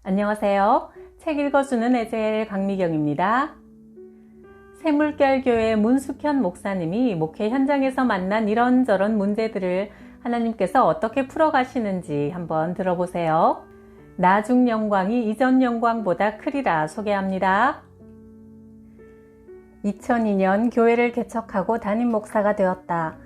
안녕하세요. 책 읽어주는 에젤 강미경입니다. 샘물결교회 문숙현 목사님이 목회 현장에서 만난 이런저런 문제들을 하나님께서 어떻게 풀어가시는지 한번 들어보세요. 나중 영광이 이전 영광보다 크리라 소개합니다. 2002년 교회를 개척하고 담임 목사가 되었다.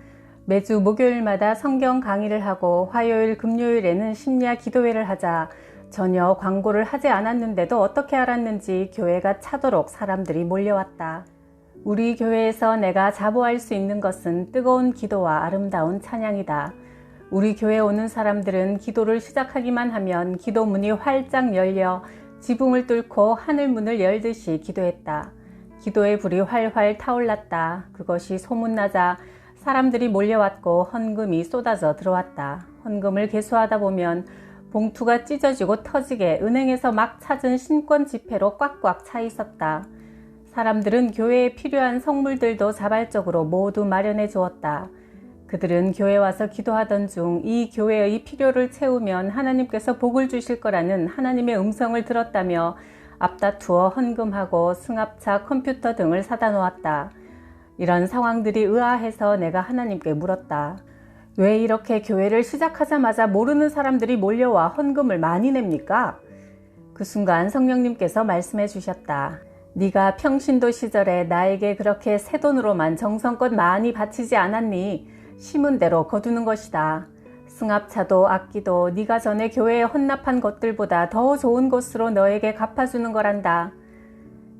매주 목요일마다 성경 강의를 하고 화요일, 금요일에는 심야 기도회를 하자 전혀 광고를 하지 않았는데도 어떻게 알았는지 교회가 차도록 사람들이 몰려왔다. 우리 교회에서 내가 자부할 수 있는 것은 뜨거운 기도와 아름다운 찬양이다. 우리 교회에 오는 사람들은 기도를 시작하기만 하면 기도문이 활짝 열려 지붕을 뚫고 하늘문을 열듯이 기도했다. 기도의 불이 활활 타올랐다. 그것이 소문나자 사람들이 몰려왔고 헌금이 쏟아져 들어왔다. 헌금을 계수하다 보면 봉투가 찢어지고 터지게 은행에서 막 찾은 신권 지폐로 꽉꽉 차 있었다. 사람들은 교회에 필요한 성물들도 자발적으로 모두 마련해 주었다. 그들은 교회 와서 기도하던 중 이 교회의 필요를 채우면 하나님께서 복을 주실 거라는 하나님의 음성을 들었다며 앞다투어 헌금하고 승합차, 컴퓨터 등을 사다 놓았다. 이런 상황들이 의아해서 내가 하나님께 물었다. 왜 이렇게 교회를 시작하자마자 모르는 사람들이 몰려와 헌금을 많이 냅니까? 그 순간 성령님께서 말씀해 주셨다. 네가 평신도 시절에 나에게 그렇게 새 돈으로만 정성껏 많이 바치지 않았니? 심은 대로 거두는 것이다. 승합차도 악기도 네가 전에 교회에 헌납한 것들보다 더 좋은 것으로 너에게 갚아주는 거란다.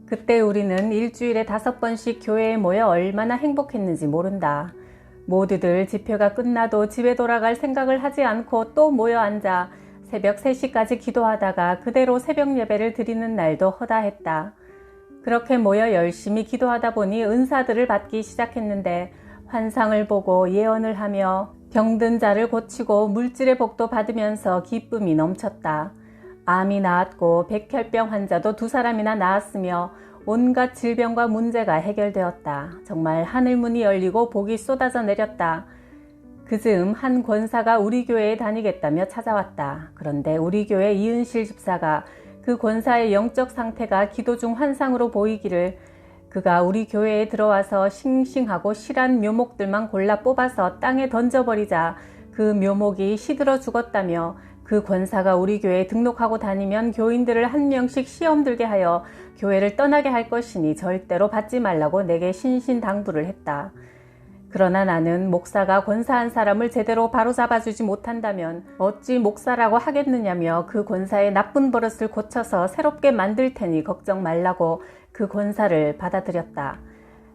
그때 우리는 일주일에 5번씩 교회에 모여 얼마나 행복했는지 모른다. 모두들 집회가 끝나도 집에 돌아갈 생각을 하지 않고 또 모여 앉아 새벽 3시까지 기도하다가 그대로 새벽 예배를 드리는 날도 허다했다. 그렇게 모여 열심히 기도하다 보니 은사들을 받기 시작했는데 환상을 보고 예언을 하며 병든 자를 고치고 물질의 복도 받으면서 기쁨이 넘쳤다. 암이 나았고 백혈병 환자도 2사람이나 나았으며 온갖 질병과 문제가 해결되었다. 정말 하늘문이 열리고 복이 쏟아져 내렸다. 그즈음 한 권사가 우리 교회에 다니겠다며 찾아왔다. 그런데 우리 교회 이은실 집사가 그 권사의 영적 상태가 기도 중 환상으로 보이기를 그가 우리 교회에 들어와서 싱싱하고 실한 묘목들만 골라 뽑아서 땅에 던져버리자 그 묘목이 시들어 죽었다며 그 권사가 우리 교회에 등록하고 다니면 교인들을 한 명씩 시험 들게 하여 교회를 떠나게 할 것이니 절대로 받지 말라고 내게 신신당부를 했다. 그러나 나는 목사가 권사한 사람을 제대로 바로잡아주지 못한다면 어찌 목사라고 하겠느냐며 그 권사의 나쁜 버릇을 고쳐서 새롭게 만들 테니 걱정 말라고 그 권사를 받아들였다.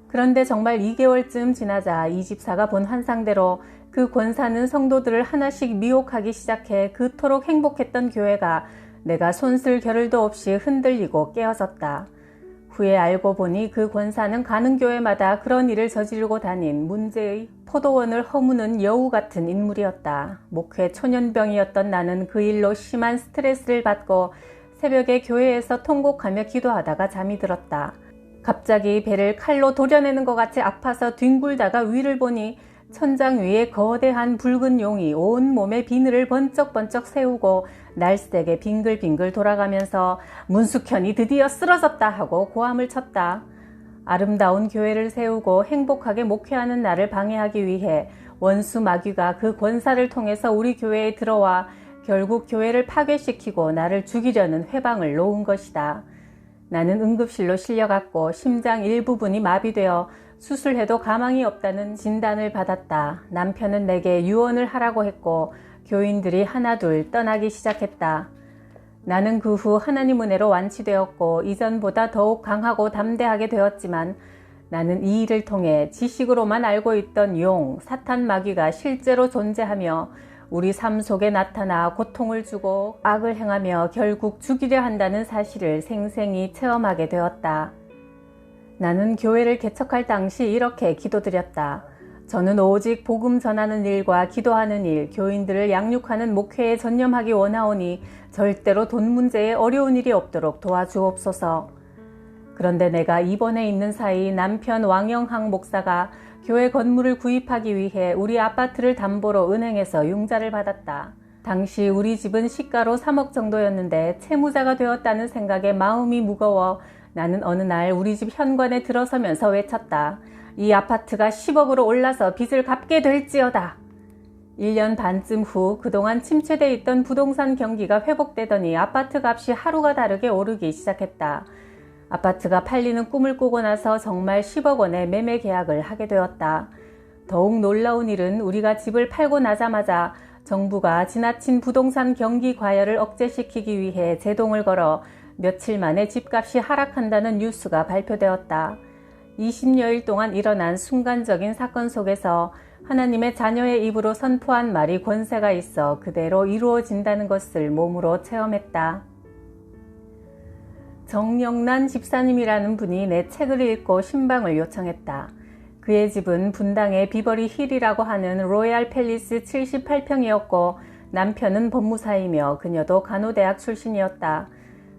그런데 정말 2개월쯤 지나자 이 집사가 본 환상대로 그 권사는 성도들을 하나씩 미혹하기 시작해 그토록 행복했던 교회가 내가 손쓸 겨를도 없이 흔들리고 깨어졌다. 후에 알고 보니 그 권사는 가는 교회마다 그런 일을 저지르고 다닌 문제의 포도원을 허무는 여우 같은 인물이었다. 목회 초년병이었던 나는 그 일로 심한 스트레스를 받고 새벽에 교회에서 통곡하며 기도하다가 잠이 들었다. 갑자기 배를 칼로 도려내는 것 같이 아파서 뒹굴다가 위를 보니 천장 위에 거대한 붉은 용이 온몸에 비늘을 번쩍번쩍 세우고 날쌔게 빙글빙글 돌아가면서 문숙현이 드디어 쓰러졌다 하고 고함을 쳤다. 아름다운 교회를 세우고 행복하게 목회하는 나를 방해하기 위해 원수 마귀가 그 권사를 통해서 우리 교회에 들어와 결국 교회를 파괴시키고 나를 죽이려는 회방을 놓은 것이다. 나는 응급실로 실려갔고 심장 일부분이 마비되어 수술해도 가망이 없다는 진단을 받았다. 남편은 내게 유언을 하라고 했고 교인들이 하나둘 떠나기 시작했다. 나는 그 후 하나님 은혜로 완치되었고 이전보다 더욱 강하고 담대하게 되었지만 나는 이 일을 통해 지식으로만 알고 있던 용, 사탄 마귀가 실제로 존재하며 우리 삶 속에 나타나 고통을 주고 악을 행하며 결국 죽이려 한다는 사실을 생생히 체험하게 되었다. 나는 교회를 개척할 당시 이렇게 기도드렸다. 저는 오직 복음 전하는 일과 기도하는 일, 교인들을 양육하는 목회에 전념하기 원하오니 절대로 돈 문제에 어려운 일이 없도록 도와주옵소서. 그런데 내가 입원해 있는 사이 남편 왕영항 목사가 교회 건물을 구입하기 위해 우리 아파트를 담보로 은행에서 융자를 받았다. 당시 우리 집은 시가로 3억 정도였는데 채무자가 되었다는 생각에 마음이 무거워 나는 어느 날 우리 집 현관에 들어서면서 외쳤다. 이 아파트가 10억으로 올라서 빚을 갚게 될지어다. 1년 반쯤 후 그동안 침체돼 있던 부동산 경기가 회복되더니 아파트 값이 하루가 다르게 오르기 시작했다. 아파트가 팔리는 꿈을 꾸고 나서 정말 10억 원의 매매 계약을 하게 되었다. 더욱 놀라운 일은 우리가 집을 팔고 나자마자 정부가 지나친 부동산 경기 과열을 억제시키기 위해 제동을 걸어 며칠 만에 집값이 하락한다는 뉴스가 발표되었다. 20여일 동안 일어난 순간적인 사건 속에서 하나님의 자녀의 입으로 선포한 말이 권세가 있어 그대로 이루어진다는 것을 몸으로 체험했다. 정영란 집사님이라는 분이 내 책을 읽고 신방을 요청했다. 그의 집은 분당의 비버리 힐이라고 하는 로얄 팰리스 78평이었고 남편은 법무사이며 그녀도 간호대학 출신이었다.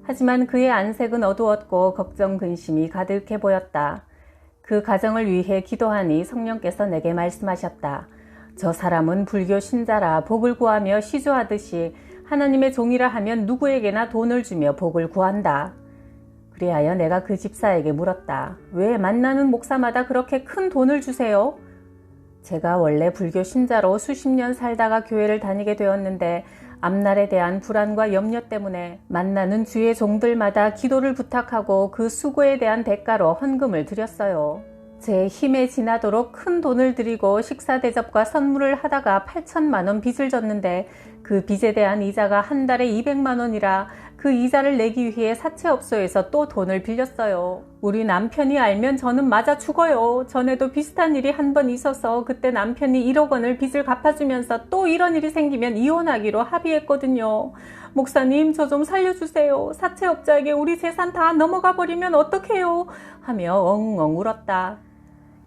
하지만 그의 안색은 어두웠고 걱정 근심이 가득해 보였다. 그 가정을 위해 기도하니 성령께서 내게 말씀하셨다. 저 사람은 불교 신자라 복을 구하며 시주하듯이 하나님의 종이라 하면 누구에게나 돈을 주며 복을 구한다. 그리하여 내가 그 집사에게 물었다. 왜 만나는 목사마다 그렇게 큰 돈을 주세요? 제가 원래 불교 신자로 수십 년 살다가 교회를 다니게 되었는데 앞날에 대한 불안과 염려 때문에 만나는 주의 종들마다 기도를 부탁하고 그 수고에 대한 대가로 헌금을 드렸어요. 제 힘에 지나도록 큰 돈을 들이고 식사 대접과 선물을 하다가 8천만 원 빚을 졌는데 그 빚에 대한 이자가 한 달에 200만 원이라 그 이자를 내기 위해 사채업소에서 또 돈을 빌렸어요. 우리 남편이 알면 저는 맞아 죽어요. 전에도 비슷한 일이 한 번 있어서 그때 남편이 1억 원을 빚을 갚아주면서 또 이런 일이 생기면 이혼하기로 합의했거든요. 목사님, 저 좀 살려주세요. 사채업자에게 우리 재산 다 넘어가 버리면 어떡해요? 하며 엉엉 울었다.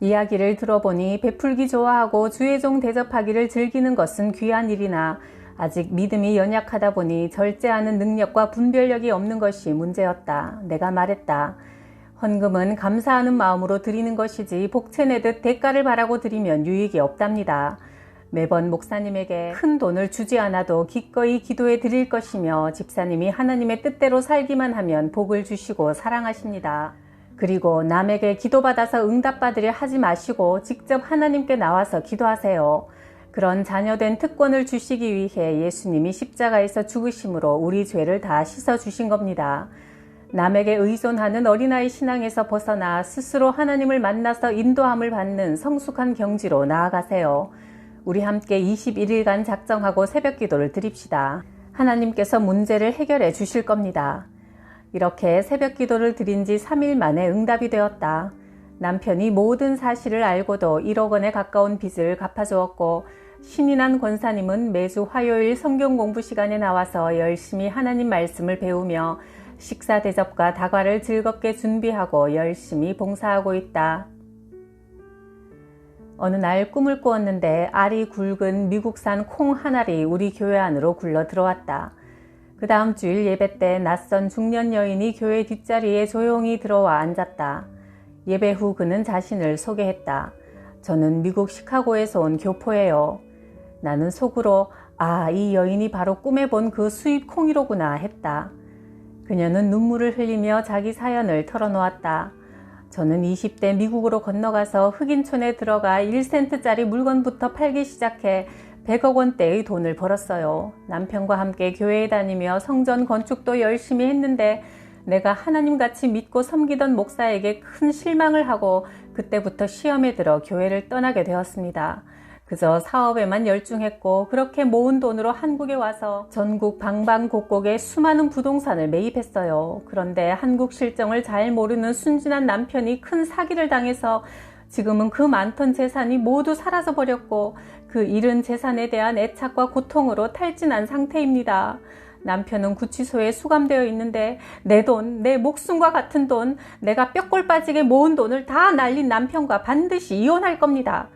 이야기를 들어보니 베풀기 좋아하고 주의 종 대접하기를 즐기는 것은 귀한 일이나 아직 믿음이 연약하다 보니 절제하는 능력과 분별력이 없는 것이 문제였다. 내가 말했다. 헌금은 감사하는 마음으로 드리는 것이지 복채내듯 대가를 바라고 드리면 유익이 없답니다. 매번 목사님에게 큰 돈을 주지 않아도 기꺼이 기도해 드릴 것이며 집사님이 하나님의 뜻대로 살기만 하면 복을 주시고 사랑하십니다. 그리고 남에게 기도받아서 응답받으려 하지 마시고 직접 하나님께 나와서 기도하세요. 그런 자녀된 특권을 주시기 위해 예수님이 십자가에서 죽으심으로 우리 죄를 다 씻어주신 겁니다. 남에게 의존하는 어린아이 신앙에서 벗어나 스스로 하나님을 만나서 인도함을 받는 성숙한 경지로 나아가세요. 우리 함께 21일간 작정하고 새벽 기도를 드립시다. 하나님께서 문제를 해결해 주실 겁니다. 이렇게 새벽 기도를 드린 지 3일 만에 응답이 되었다. 남편이 모든 사실을 알고도 1억 원에 가까운 빚을 갚아주었고 신인한 권사님은 매주 화요일 성경 공부 시간에 나와서 열심히 하나님 말씀을 배우며 식사 대접과 다과를 즐겁게 준비하고 열심히 봉사하고 있다. 어느 날 꿈을 꾸었는데 알이 굵은 미국산 콩 한 알이 우리 교회 안으로 굴러 들어왔다. 그 다음 주일 예배 때 낯선 중년 여인이 교회 뒷자리에 조용히 들어와 앉았다. 예배 후 그는 자신을 소개했다. 저는 미국 시카고에서 온 교포예요. 나는 속으로 이 여인이 바로 꿈에 본 그 수입 콩이로구나 했다. 그녀는 눈물을 흘리며 자기 사연을 털어놓았다. 저는 20대 미국으로 건너가서 흑인촌에 들어가 1센트짜리 물건부터 팔기 시작해 100억 원대의 돈을 벌었어요. 남편과 함께 교회에 다니며 성전 건축도 열심히 했는데 내가 하나님같이 믿고 섬기던 목사에게 큰 실망을 하고 그때부터 시험에 들어 교회를 떠나게 되었습니다. 그저 사업에만 열중했고 그렇게 모은 돈으로 한국에 와서 전국 방방곡곡에 수많은 부동산을 매입했어요. 그런데 한국 실정을 잘 모르는 순진한 남편이 큰 사기를 당해서 지금은 그 많던 재산이 모두 사라져버렸고 그 잃은 재산에 대한 애착과 고통으로 탈진한 상태입니다. 남편은 구치소에 수감되어 있는데 내 돈, 내 목숨과 같은 돈, 내가 뼈골 빠지게 모은 돈을 다 날린 남편과 반드시 이혼할 겁니다.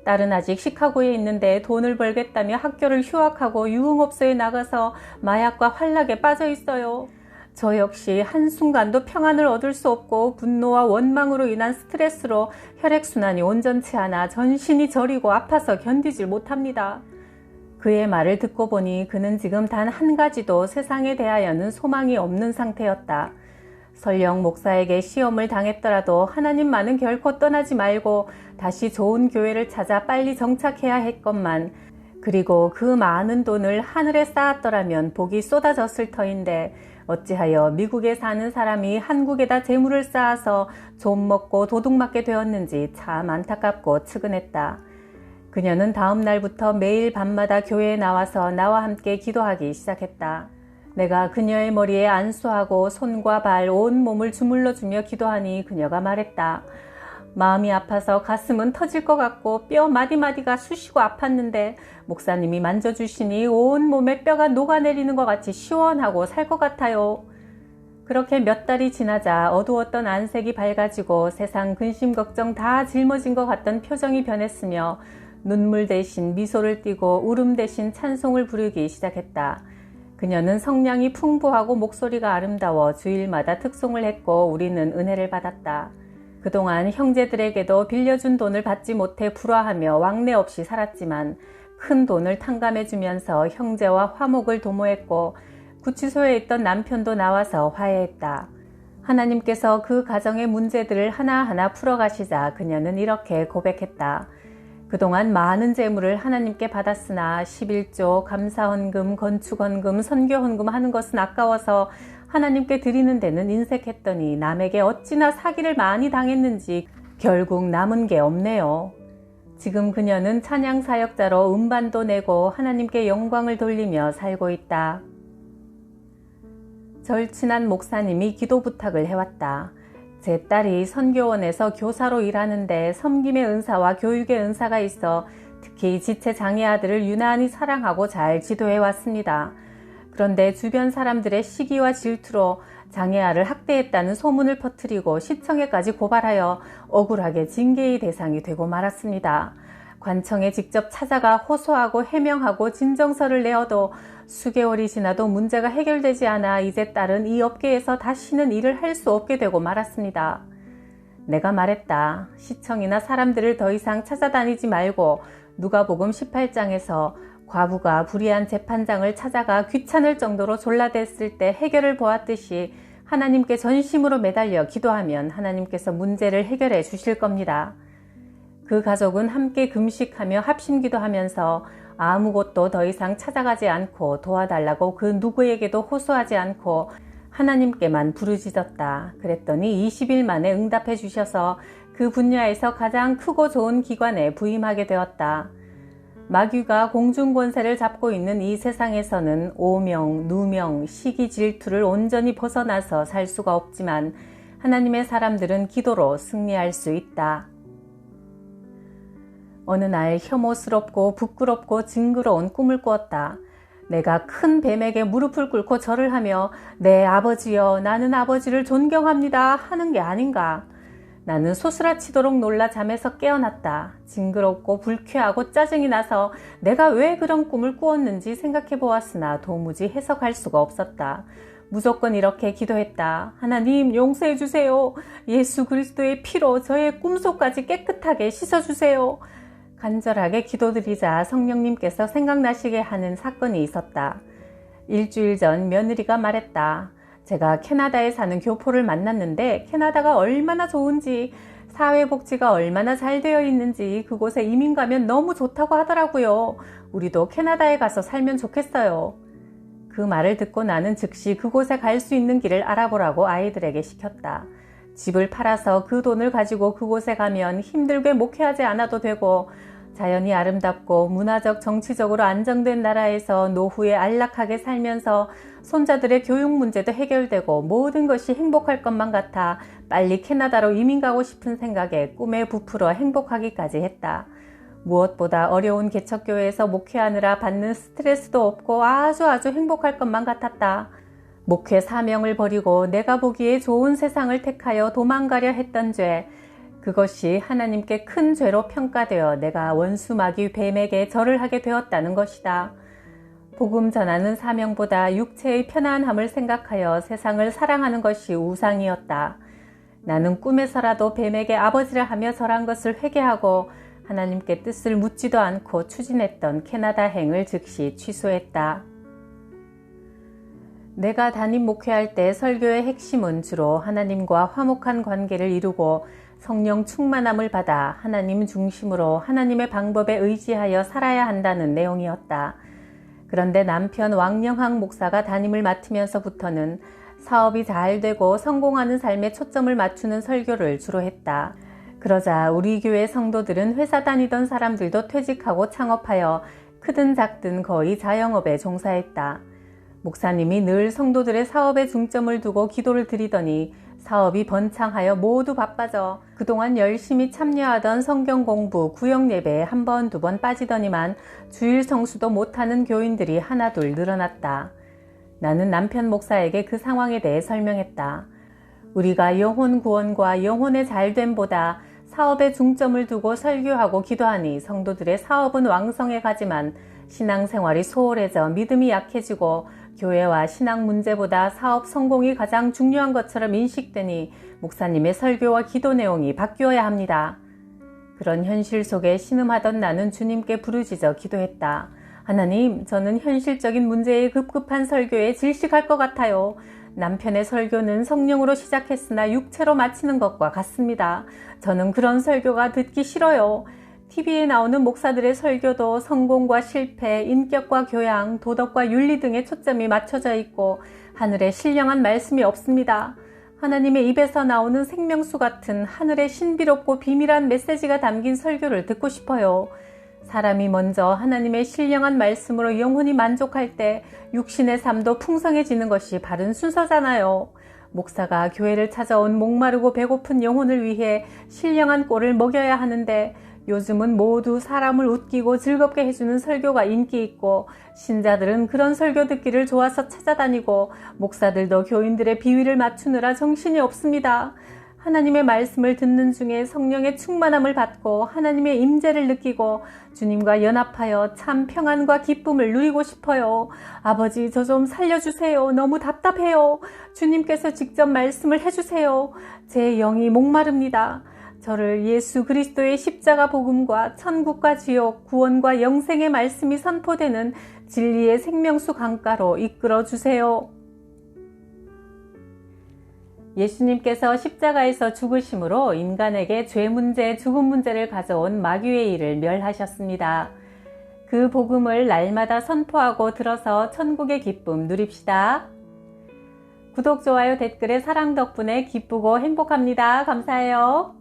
딸은 아직 시카고에 있는데 돈을 벌겠다며 학교를 휴학하고 유흥업소에 나가서 마약과 환락에 빠져 있어요. 저 역시 한순간도 평안을 얻을 수 없고 분노와 원망으로 인한 스트레스로 혈액순환이 온전치 않아 전신이 저리고 아파서 견디질 못합니다. 그의 말을 듣고 보니 그는 지금 단 한 가지도 세상에 대하여는 소망이 없는 상태였다. 설령 목사에게 시험을 당했더라도 하나님만은 결코 떠나지 말고 다시 좋은 교회를 찾아 빨리 정착해야 했건만, 그리고 그 많은 돈을 하늘에 쌓았더라면 복이 쏟아졌을 터인데 어찌하여 미국에 사는 사람이 한국에다 재물을 쌓아서 좀 먹고 도둑맞게 되었는지 참 안타깝고 측은했다. 그녀는 다음 날부터 매일 밤마다 교회에 나와서 나와 함께 기도하기 시작했다. 내가 그녀의 머리에 안수하고 손과 발, 온 몸을 주물러주며 기도하니 그녀가 말했다. 마음이 아파서 가슴은 터질 것 같고 뼈 마디마디가 쑤시고 아팠는데 목사님이 만져주시니 온 몸에 뼈가 녹아내리는 것 같이 시원하고 살 것 같아요. 그렇게 몇 달이 지나자 어두웠던 안색이 밝아지고 세상 근심 걱정 다 짊어진 것 같던 표정이 변했으며 눈물 대신 미소를 띠고 울음 대신 찬송을 부르기 시작했다. 그녀는 성량이 풍부하고 목소리가 아름다워 주일마다 특송을 했고 우리는 은혜를 받았다. 그동안 형제들에게도 빌려준 돈을 받지 못해 불화하며 왕래 없이 살았지만 큰 돈을 탕감해주면서 형제와 화목을 도모했고 구치소에 있던 남편도 나와서 화해했다. 하나님께서 그 가정의 문제들을 하나하나 풀어가시자 그녀는 이렇게 고백했다. 그동안 많은 재물을 하나님께 받았으나 11조, 감사헌금, 건축헌금, 선교헌금 하는 것은 아까워서 하나님께 드리는 데는 인색했더니 남에게 어찌나 사기를 많이 당했는지 결국 남은 게 없네요. 지금 그녀는 찬양 사역자로 음반도 내고 하나님께 영광을 돌리며 살고 있다. 절친한 목사님이 기도 부탁을 해왔다. 제 딸이 선교원에서 교사로 일하는데 섬김의 은사와 교육의 은사가 있어 특히 지체 장애 아들을 유난히 사랑하고 잘 지도해 왔습니다. 그런데 주변 사람들의 시기와 질투로 장애아를 학대했다는 소문을 퍼뜨리고 시청에까지 고발하여 억울하게 징계의 대상이 되고 말았습니다. 관청에 직접 찾아가 호소하고 해명하고 진정서를 내어도 수개월이 지나도 문제가 해결되지 않아 이제 딸은 이 업계에서 다시는 일을 할 수 없게 되고 말았습니다. 내가 말했다. 시청이나 사람들을 더 이상 찾아다니지 말고 누가복음 18장에서 과부가 불의한 재판장을 찾아가 귀찮을 정도로 졸라댔을 때 해결을 보았듯이 하나님께 전심으로 매달려 기도하면 하나님께서 문제를 해결해 주실 겁니다. 그 가족은 함께 금식하며 합심기도하면서 아무것도 더 이상 찾아가지 않고 도와달라고 그 누구에게도 호소하지 않고 하나님께만 부르짖었다. 그랬더니 20일 만에 응답해 주셔서 그 분야에서 가장 크고 좋은 기관에 부임하게 되었다. 마귀가 공중권세를 잡고 있는 이 세상에서는 오명, 누명, 시기 질투를 온전히 벗어나서 살 수가 없지만 하나님의 사람들은 기도로 승리할 수 있다. 어느 날 혐오스럽고 부끄럽고 징그러운 꿈을 꾸었다. 내가 큰 뱀에게 무릎을 꿇고 절을 하며 네 아버지여 나는 아버지를 존경합니다 하는 게 아닌가. 나는 소스라치도록 놀라 잠에서 깨어났다. 징그럽고 불쾌하고 짜증이 나서 내가 왜 그런 꿈을 꾸었는지 생각해 보았으나 도무지 해석할 수가 없었다. 무조건 이렇게 기도했다. 하나님 용서해 주세요. 예수 그리스도의 피로 저의 꿈속까지 깨끗하게 씻어주세요. 간절하게 기도드리자 성령님께서 생각나시게 하는 사건이 있었다. 일주일 전 며느리가 말했다. 제가 캐나다에 사는 교포를 만났는데 캐나다가 얼마나 좋은지, 사회복지가 얼마나 잘 되어 있는지 그곳에 이민 가면 너무 좋다고 하더라고요. 우리도 캐나다에 가서 살면 좋겠어요. 그 말을 듣고 나는 즉시 그곳에 갈 수 있는 길을 알아보라고 아이들에게 시켰다. 집을 팔아서 그 돈을 가지고 그곳에 가면 힘들게 목회하지 않아도 되고 자연이 아름답고 문화적 정치적으로 안정된 나라에서 노후에 안락하게 살면서 손자들의 교육 문제도 해결되고 모든 것이 행복할 것만 같아 빨리 캐나다로 이민 가고 싶은 생각에 꿈에 부풀어 행복하기까지 했다. 무엇보다 어려운 개척교회에서 목회하느라 받는 스트레스도 없고 아주 행복할 것만 같았다. 목회 사명을 버리고 내가 보기에 좋은 세상을 택하여 도망가려 했던 죄, 그것이 하나님께 큰 죄로 평가되어 내가 원수 마귀 뱀에게 절을 하게 되었다는 것이다. 복음 전하는 사명보다 육체의 편안함을 생각하여 세상을 사랑하는 것이 우상이었다. 나는 꿈에서라도 뱀에게 아버지를 하며 절한 것을 회개하고 하나님께 뜻을 묻지도 않고 추진했던 캐나다행을 즉시 취소했다. 내가 담임 목회할 때 설교의 핵심은 주로 하나님과 화목한 관계를 이루고 성령 충만함을 받아 하나님 중심으로 하나님의 방법에 의지하여 살아야 한다는 내용이었다. 그런데 남편 왕영학 목사가 담임을 맡으면서부터는 사업이 잘 되고 성공하는 삶에 초점을 맞추는 설교를 주로 했다. 그러자 우리 교회 성도들은 회사 다니던 사람들도 퇴직하고 창업하여 크든 작든 거의 자영업에 종사했다. 목사님이 늘 성도들의 사업에 중점을 두고 기도를 드리더니 사업이 번창하여 모두 바빠져 그동안 열심히 참여하던 성경 공부, 구역 예배에 한 번, 두 번 빠지더니만 주일 성수도 못하는 교인들이 하나둘 늘어났다. 나는 남편 목사에게 그 상황에 대해 설명했다. 우리가 영혼 구원과 영혼의 잘됨보다 사업에 중점을 두고 설교하고 기도하니 성도들의 사업은 왕성해 가지만 신앙생활이 소홀해져 믿음이 약해지고 교회와 신앙 문제보다 사업 성공이 가장 중요한 것처럼 인식되니 목사님의 설교와 기도 내용이 바뀌어야 합니다. 그런 현실 속에 신음하던 나는 주님께 부르짖어 기도했다. 하나님, 저는 현실적인 문제에 급급한 설교에 질식할 것 같아요. 남편의 설교는 성령으로 시작했으나 육체로 마치는 것과 같습니다. 저는 그런 설교가 듣기 싫어요. TV에 나오는 목사들의 설교도 성공과 실패, 인격과 교양, 도덕과 윤리 등에 초점이 맞춰져 있고 하늘에 신령한 말씀이 없습니다. 하나님의 입에서 나오는 생명수 같은 하늘의 신비롭고 비밀한 메시지가 담긴 설교를 듣고 싶어요. 사람이 먼저 하나님의 신령한 말씀으로 영혼이 만족할 때 육신의 삶도 풍성해지는 것이 바른 순서잖아요. 목사가 교회를 찾아온 목마르고 배고픈 영혼을 위해 신령한 꼴을 먹여야 하는데 요즘은 모두 사람을 웃기고 즐겁게 해주는 설교가 인기 있고 신자들은 그런 설교 듣기를 좋아서 찾아다니고 목사들도 교인들의 비위를 맞추느라 정신이 없습니다. 하나님의 말씀을 듣는 중에 성령의 충만함을 받고 하나님의 임재를 느끼고 주님과 연합하여 참 평안과 기쁨을 누리고 싶어요. 아버지, 저 좀 살려주세요. 너무 답답해요. 주님께서 직접 말씀을 해주세요. 제 영이 목마릅니다. 저를 예수 그리스도의 십자가 복음과 천국과 지옥, 구원과 영생의 말씀이 선포되는 진리의 생명수 강가로 이끌어 주세요. 예수님께서 십자가에서 죽으심으로 인간에게 죄 문제, 죽음 문제를 가져온 마귀의 일을 멸하셨습니다. 그 복음을 날마다 선포하고 들어서 천국의 기쁨 누립시다. 구독, 좋아요, 댓글에 사랑 덕분에 기쁘고 행복합니다. 감사해요.